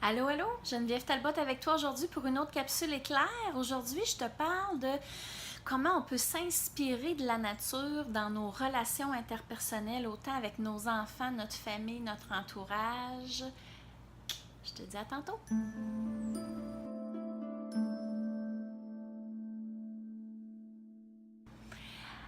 Allô, allô, Geneviève Talbot avec toi aujourd'hui pour une autre capsule éclair. Aujourd'hui, je te parle de comment on peut s'inspirer de la nature dans nos relations interpersonnelles, autant avec nos enfants, notre famille, notre entourage. Je te dis à tantôt.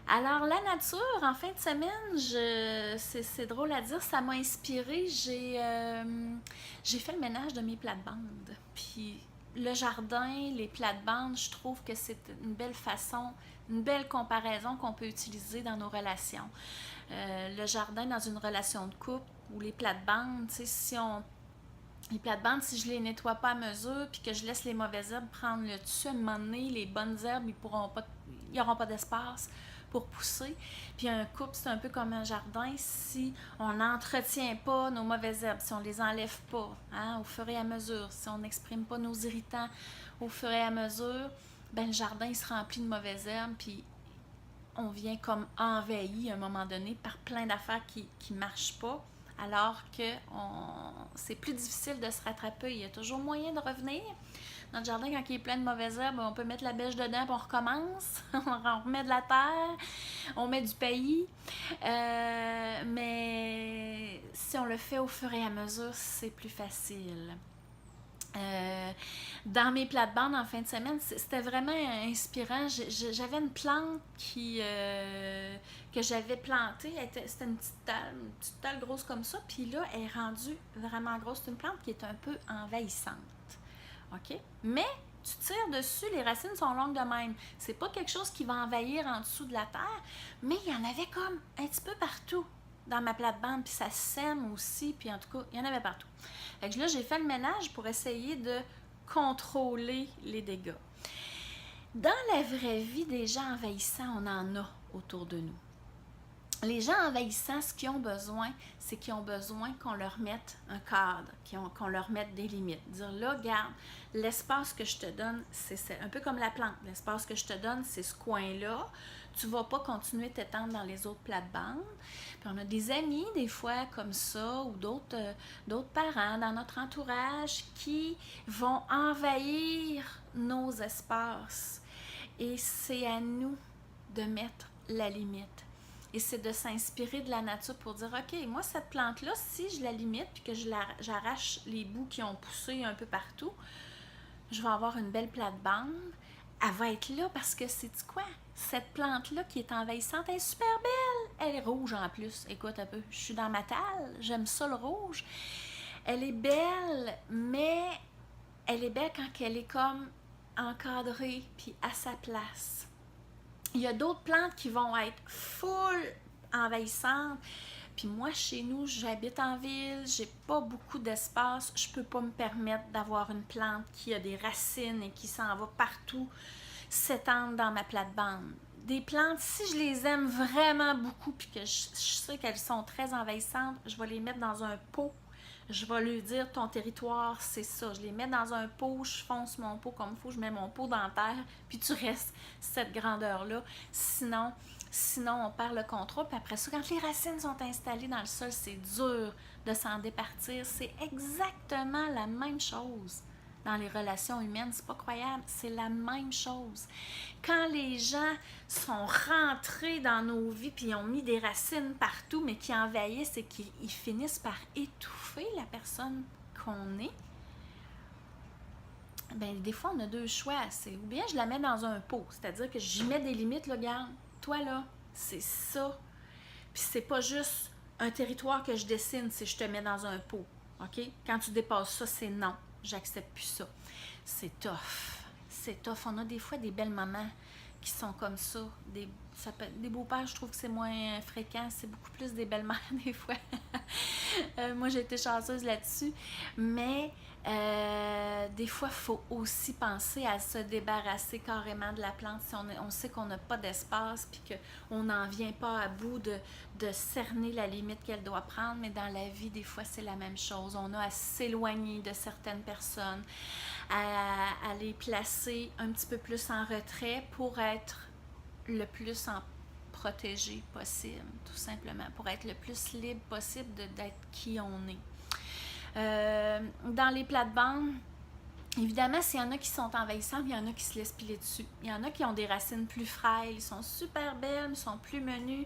Alors, la nature, en fin de semaine, c'est drôle à dire, ça m'a inspirée. J'ai fait le ménage de mes plates-bandes. Puis le jardin, les plates-bandes, je trouve que c'est une belle façon, une belle comparaison qu'on peut utiliser dans nos relations. Le jardin dans une relation de couple ou les plates-bandes, tu sais, les plates-bandes, si je les nettoie pas à mesure puis que je laisse les mauvaises herbes prendre le dessus, à un moment donné, les bonnes herbes, ils n'auront pas d'espace pour pousser. Puis un couple, c'est un peu comme un jardin. Si on n'entretient pas nos mauvaises herbes, si on les enlève pas au fur et à mesure, si on n'exprime pas nos irritants au fur et à mesure, ben le jardin il se remplit de mauvaises herbes, puis on vient comme envahi à un moment donné par plein d'affaires qui ne marchent pas, alors que c'est plus difficile de se rattraper. Il y a toujours moyen de revenir. Notre jardin, quand il est plein de mauvaises herbes, on peut mettre la bêche dedans et on recommence. On remet de la terre, on met du paillis. Mais si on le fait au fur et à mesure, c'est plus facile. Dans mes plates-bandes en fin de semaine, c'était vraiment inspirant. J'avais une plante que j'avais plantée. C'était une petite talle grosse comme ça. Puis là, elle est rendue vraiment grosse. C'est une plante qui est un peu envahissante. OK? Mais tu tires dessus, les racines sont longues de même. C'est pas quelque chose qui va envahir en dessous de la terre, mais il y en avait comme un petit peu partout dans ma plate-bande, puis ça sème aussi, puis en tout cas, il y en avait partout. Fait que là, j'ai fait le ménage pour essayer de contrôler les dégâts. Dans la vraie vie, des gens envahissants, on en a autour de nous. Les gens envahissants, ce qu'ils ont besoin, c'est qu'ils ont besoin qu'on leur mette un cadre, qu'on leur mette des limites. Dire là, regarde, l'espace que je te donne, c'est un peu comme la plante. L'espace que je te donne, c'est ce coin-là. Tu ne vas pas continuer de t'étendre dans les autres plates-bandes. Puis on a des amis, des fois, comme ça, ou d'autres parents dans notre entourage qui vont envahir nos espaces. Et c'est à nous de mettre la limite. Et c'est de s'inspirer de la nature pour dire, OK, moi, cette plante-là, si je la limite puis que j'arrache les bouts qui ont poussé un peu partout, je vais avoir une belle plate-bande. Elle va être là parce que, sais-tu quoi? Cette plante-là qui est envahissante, elle est super belle. Elle est rouge en plus. Écoute un peu, je suis dans ma talle, j'aime ça le rouge. Elle est belle, mais elle est belle quand elle est comme encadrée puis à sa place. Il y a d'autres plantes qui vont être full envahissantes. Puis moi, chez nous, j'habite en ville, j'ai pas beaucoup d'espace. Je peux pas me permettre d'avoir une plante qui a des racines et qui s'en va partout s'étendre dans ma plate-bande. Des plantes, si je les aime vraiment beaucoup puis que je sais qu'elles sont très envahissantes, je vais les mettre dans un pot. Je vais lui dire, ton territoire, c'est ça. Je les mets dans un pot, je fonce mon pot comme il faut, je mets mon pot dans la terre, puis tu restes cette grandeur-là. Sinon, on perd le contrôle. Puis après ça, quand les racines sont installées dans le sol, c'est dur de s'en départir. C'est exactement la même chose dans les relations humaines. C'est pas croyable, c'est la même chose. Quand les gens sont rentrés dans nos vies puis ils ont mis des racines partout, mais qui envahissent et qui finissent par étouffer la personne qu'on est, ben des fois on a deux choix. C'est ou bien je la mets dans un pot, c'est-à-dire que j'y mets des limites, là, regarde, toi là, c'est ça. Puis c'est pas juste un territoire que je dessine si je te mets dans un pot. OK? Quand tu dépasses ça, c'est non. J'accepte plus ça. C'est tough. C'est tough. On a des fois des belles mamans qui sont comme ça. Des beaux-pères, je trouve que c'est moins fréquent. C'est beaucoup plus des belles-mères des fois. Moi, j'ai été chanceuse là-dessus. Mais des fois, il faut aussi penser à se débarrasser carrément de la plante si on sait qu'on n'a pas d'espace puis qu'on n'en vient pas à bout de cerner la limite qu'elle doit prendre. Mais dans la vie, des fois, c'est la même chose. On a à s'éloigner de certaines personnes, à les placer un petit peu plus en retrait pour être le plus protégé possible, tout simplement, pour être le plus libre possible d'être qui on est. Dans les plates-bandes, évidemment, s'il y en a qui sont envahissantes, il y en a qui se laissent piler dessus. Il y en a qui ont des racines plus frêles, ils sont super belles, ils sont plus menues.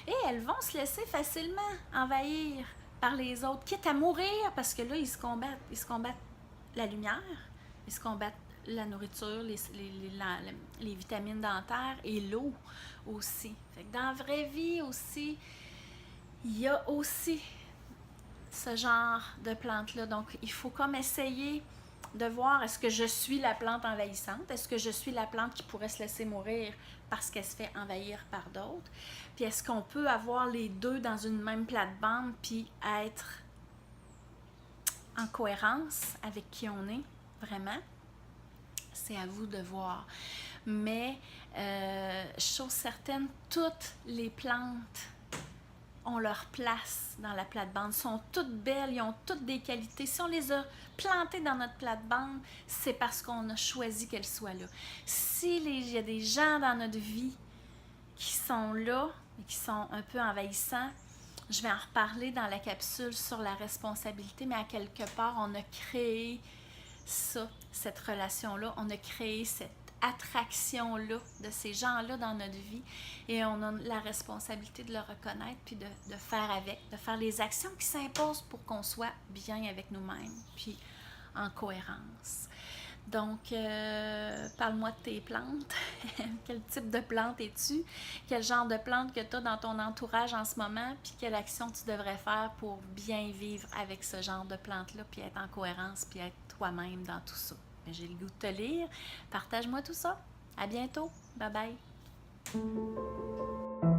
Et elles vont se laisser facilement envahir par les autres, quitte à mourir, parce que là, ils se combattent la lumière, ils se combattent la nourriture, les vitamines dentaires et l'eau aussi. Fait que dans la vraie vie aussi, il y a aussi ce genre de plante-là. Donc, il faut comme essayer de voir, est-ce que je suis la plante envahissante? Est-ce que je suis la plante qui pourrait se laisser mourir parce qu'elle se fait envahir par d'autres? Puis est-ce qu'on peut avoir les deux dans une même plate-bande puis être en cohérence avec qui on est, vraiment? C'est à vous de voir. Mais, chose certaine, toutes les plantes ont leur place dans la plate-bande, sont toutes belles, ils ont toutes des qualités. Si on les a plantées dans notre plate-bande, c'est parce qu'on a choisi qu'elles soient là. Il y a des gens dans notre vie qui sont là et qui sont un peu envahissants, je vais en reparler dans la capsule sur la responsabilité, mais à quelque part, on a créé ça, cette relation-là, on a créé cette attraction-là de ces gens-là dans notre vie et on a la responsabilité de le reconnaître puis de faire avec, de faire les actions qui s'imposent pour qu'on soit bien avec nous-mêmes puis en cohérence. Donc, parle-moi de tes plantes. Quel type de plante es-tu? Quel genre de plante que tu as dans ton entourage en ce moment? Puis quelle action tu devrais faire pour bien vivre avec ce genre de plante-là, puis être en cohérence, puis être toi-même dans tout ça. J'ai le goût de te lire. Partage-moi tout ça. À bientôt. Bye bye.